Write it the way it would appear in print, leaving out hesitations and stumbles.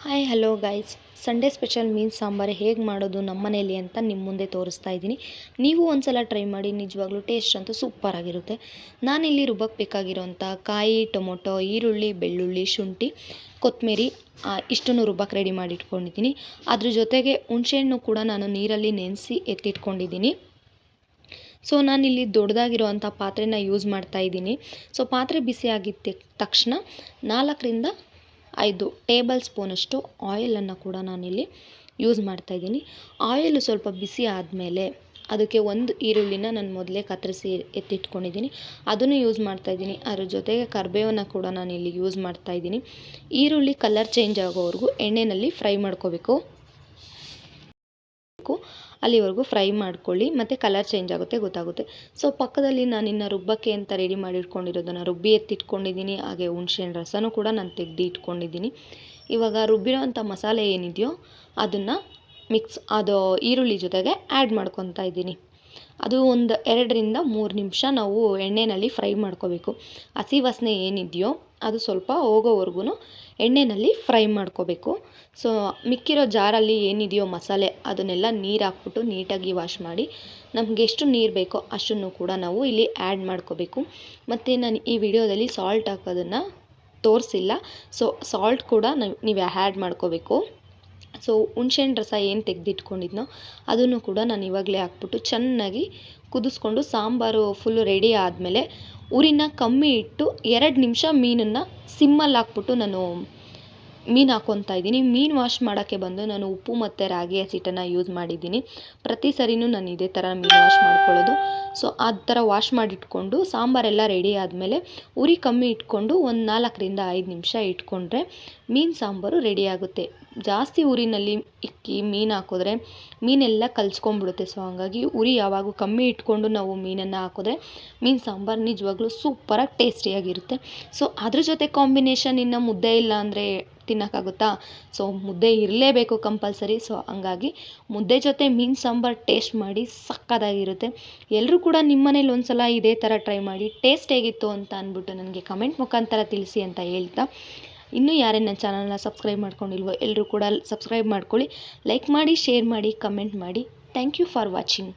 Hi hello guys, Sunday special ಮೀನು ಸಾಂಬಾರು ಹೇಗೆ ಮಾಡೋದು ನಮ್ಮ ಮನೇಲಿ ಅಂತ ನಿಮ್ಮ ಮುಂದೆ ತೋರಿಸ್ತಾ ಇದ್ದೀನಿ. ನೀವು ಒಂದ್ಸಲ ಟ್ರೈ ಮಾಡಿ, ನಿಜವಾಗ್ಲೂ ಟೇಸ್ಟ್ ಅಂತೂ ಸೂಪರ್ ಆಗಿರುತ್ತೆ. ನಾನಿಲ್ಲಿ ರುಬ್ಬಕ್ಕೆ ಬೇಕಾಗಿರೋಂಥ ಕಾಯಿ, ಟೊಮೊಟೊ, ಈರುಳ್ಳಿ, ಬೆಳ್ಳುಳ್ಳಿ, ಶುಂಠಿ, ಕೊತ್ತಂಬರಿ ಇಷ್ಟನ್ನು ರುಬ್ಬಕ್ಕೆ ರೆಡಿ ಮಾಡಿ ಇಟ್ಕೊಂಡಿದ್ದೀನಿ. ಅದ್ರ ಜೊತೆಗೆ ಹುಣಸೆಹಣ್ಣು ಕೂಡ ನಾನು ನೀರಲ್ಲಿ ನೆನೆಸಿ ಎತ್ತಿಟ್ಕೊಂಡಿದ್ದೀನಿ. ಸೊ ನಾನಿಲ್ಲಿ ದೊಡ್ಡದಾಗಿರೋವಂಥ ಪಾತ್ರೆನ ಯೂಸ್ ಮಾಡ್ತಾ ಇದ್ದೀನಿ. ಸೊ ಪಾತ್ರೆ ಬಿಸಿ ಆಗಿದ್ದ ತಕ್ಷಣ 4ರಿಂದ 5 ಟೇಬಲ್ ಸ್ಪೂನಷ್ಟು ಆಯಿಲನ್ನು ಕೂಡ ನಾನಿಲ್ಲಿ ಯೂಸ್ ಮಾಡ್ತಾಯಿದ್ದೀನಿ. ಆಯಿಲು ಸ್ವಲ್ಪ ಬಿಸಿ ಆದಮೇಲೆ ಅದಕ್ಕೆ ಒಂದು ಈರುಳ್ಳಿನ ನಾನು ಮೊದಲೇ ಕತ್ತರಿಸಿ ಎತ್ತಿಟ್ಕೊಂಡಿದ್ದೀನಿ, ಅದನ್ನು ಯೂಸ್ ಮಾಡ್ತಾಯಿದ್ದೀನಿ. ಅದ್ರ ಜೊತೆಗೆ ಕರಿಬೇವನ್ನ ಕೂಡ ನಾನಿಲ್ಲಿ ಯೂಸ್ ಮಾಡ್ತಾಯಿದ್ದೀನಿ. ಈರುಳ್ಳಿ ಕಲರ್ ಚೇಂಜ್ ಆಗೋವರೆಗೂ ಎಣ್ಣೆಯಲ್ಲಿ ಫ್ರೈ ಮಾಡ್ಕೋಬೇಕು. ಅಲ್ಲಿವರೆಗೂ ಫ್ರೈ ಮಾಡ್ಕೊಳ್ಳಿ, ಮತ್ತು ಕಲರ್ ಚೇಂಜ್ ಆಗುತ್ತೆ ಗೊತ್ತಾಗುತ್ತೆ. ಸೊ ಪಕ್ಕದಲ್ಲಿ ನಾನಿನ್ನು ರುಬ್ಬಕ್ಕೆ ಅಂತ ರೆಡಿ ಮಾಡಿ ಇಟ್ಕೊಂಡಿರೋದನ್ನು ರುಬ್ಬಿ ಎತ್ತಿಟ್ಕೊಂಡಿದ್ದೀನಿ. ಹಾಗೆ ಹುಣಸೆಹಣ್ಣು ರಸನೂ ಕೂಡ ನಾನು ತೆಗೆದು ಇಟ್ಕೊಂಡಿದ್ದೀನಿ. ಇವಾಗ ರುಬ್ಬಿರೋವಂಥ ಮಸಾಲೆ ಏನಿದೆಯೋ ಅದನ್ನು ಅದು ಈರುಳ್ಳಿ ಜೊತೆಗೆ ಆ್ಯಡ್ ಮಾಡ್ಕೊತಾ ಇದ್ದೀನಿ. ಅದು ಒಂದು 2ರಿಂದ 3 ನಿಮಿಷ ನಾವು ಎಣ್ಣೆಯಲ್ಲಿ ಫ್ರೈ ಮಾಡ್ಕೋಬೇಕು. ಹಸಿ ವಾಸನೆ ಏನಿದೆಯೋ ಅದು ಸ್ವಲ್ಪ ಹೋಗೋವರೆಗೂ ಎಣ್ಣೆಯಲ್ಲಿ ಫ್ರೈ ಮಾಡ್ಕೋಬೇಕು. ಸೊ ಮಿಕ್ಕಿರೋ ಜಾರಲ್ಲಿ ಏನಿದೆಯೋ ಮಸಾಲೆ ಅದನ್ನೆಲ್ಲ ನೀರು ಹಾಕ್ಬಿಟ್ಟು ನೀಟಾಗಿ ವಾಶ್ ಮಾಡಿ, ನಮಗೆ ಎಷ್ಟು ನೀರು ಬೇಕೋ ಅಷ್ಟನ್ನು ಕೂಡ ನಾವು ಇಲ್ಲಿ ಆ್ಯಡ್ ಮಾಡ್ಕೋಬೇಕು. ಮತ್ತು ನಾನು ಈ ವಿಡಿಯೋದಲ್ಲಿ ಸಾಲ್ಟ್ ಹಾಕೋದನ್ನು ತೋರಿಸಿಲ್ಲ. ಸೊ ಸಾಲ್ಟ್ ಕೂಡ ನೀವು ಆ್ಯಡ್ ಮಾಡ್ಕೋಬೇಕು. ಸೊ ಹುಣಸೆಹಣ್ಣು ರಸ ಏನು ತೆಗೆದಿಟ್ಕೊಂಡಿದ್ನೋ ಅದನ್ನು ಕೂಡ ನಾನು ಇವಾಗಲೇ ಹಾಕ್ಬಿಟ್ಟು ಚೆನ್ನಾಗಿ ಕುದಿಸ್ಕೊಂಡು, ಸಾಂಬಾರು ಫುಲ್ಲು ರೆಡಿ ಆದಮೇಲೆ ಉರಿನ ಕಮ್ಮಿ ಇಟ್ಟು 2 ನಿಮಿಷ ಮೀನನ್ನು ಸಿಮ್ಮಲ್ಲಿ ಹಾಕ್ಬಿಟ್ಟು ನಾನು ಮೀನು ಹಾಕ್ಕೊತಾ ಇದ್ದೀನಿ. ಮೀನು ವಾಶ್ ಮಾಡೋಕ್ಕೆ ಬಂದು ನಾನು ಉಪ್ಪು ಮತ್ತು ರಾಗಿ ಹಸಿಟ್ಟನ್ನು ಯೂಸ್ ಮಾಡಿದ್ದೀನಿ. ಪ್ರತಿ ಸರಿನೂ ನಾನು ಇದೇ ಥರ ಮೀನು ವಾಶ್ ಮಾಡ್ಕೊಳ್ಳೋದು. ಸೊ ಆ ಥರ ವಾಶ್ ಮಾಡಿಟ್ಕೊಂಡು ಸಾಂಬಾರೆಲ್ಲ ರೆಡಿ ಆದಮೇಲೆ ಉರಿ ಕಮ್ಮಿ ಇಟ್ಕೊಂಡು ಒಂದು 4ರಿಂದ 5 ನಿಮಿಷ ಇಟ್ಕೊಂಡ್ರೆ ಮೀನು ಸಾಂಬಾರು ರೆಡಿ ಆಗುತ್ತೆ. ಜಾಸ್ತಿ ಉರಿನಲ್ಲಿ ಇಕ್ಕಿ ಮೀನು ಹಾಕಿದ್ರೆ ಮೀನೆಲ್ಲ ಕಲ್ಸ್ಕೊಂಡ್ಬಿಡುತ್ತೆ. ಸೊ ಹಾಗಾಗಿ ಉರಿ ಯಾವಾಗೂ ಕಮ್ಮಿ ಇಟ್ಕೊಂಡು ನಾವು ಮೀನನ್ನು ಹಾಕಿದ್ರೆ ಮೀನು ಸಾಂಬಾರು ನಿಜವಾಗ್ಲೂ ಸೂಪರಾಗಿ ಟೇಸ್ಟಿಯಾಗಿರುತ್ತೆ. ಸೊ ಅದ್ರ ಜೊತೆ ಕಾಂಬಿನೇಷನ್ ಇನ್ನು ಮುದ್ದೆ ಇಲ್ಲ ಅಂದರೆ ತಿನ್ನೋಕ್ಕಾಗುತ್ತಾ? ಸೊ ಮುದ್ದೆ ಇರಲೇಬೇಕು ಕಂಪಲ್ಸರಿ. ಸೊ ಹಂಗಾಗಿ ಮುದ್ದೆ ಜೊತೆ ಮೀನು ಸಾಂಬಾರು ಟೇಸ್ಟ್ ಮಾಡಿ ಸಕ್ಕತ್ತಾಗಿರುತ್ತೆ. ಎಲ್ಲರೂ ಕೂಡ ನಿಮ್ಮ ಮನೇಲಿ ಒಂದ್ಸಲ ಇದೇ ಥರ ಟ್ರೈ ಮಾಡಿ ಟೇಸ್ಟ್ ಹೇಗಿತ್ತು ಅಂತ ಅಂದ್ಬಿಟ್ಟು ನನಗೆ ಕಮೆಂಟ್ ಮುಖಾಂತರ ತಿಳಿಸಿ ಅಂತ ಹೇಳ್ತಾ, ಇನ್ನೂ ಯಾರೇ ನನ್ನ ಚಾನಲ್ನ ಸಬ್ಸ್ಕ್ರೈಬ್ ಮಾಡ್ಕೊಂಡಿಲ್ವೋ ಎಲ್ಲರೂ ಕೂಡ ಸಬ್ಸ್ಕ್ರೈಬ್ ಮಾಡ್ಕೊಳ್ಳಿ, ಲೈಕ್ ಮಾಡಿ, ಶೇರ್ ಮಾಡಿ, ಕಮೆಂಟ್ ಮಾಡಿ. Thank you for watching.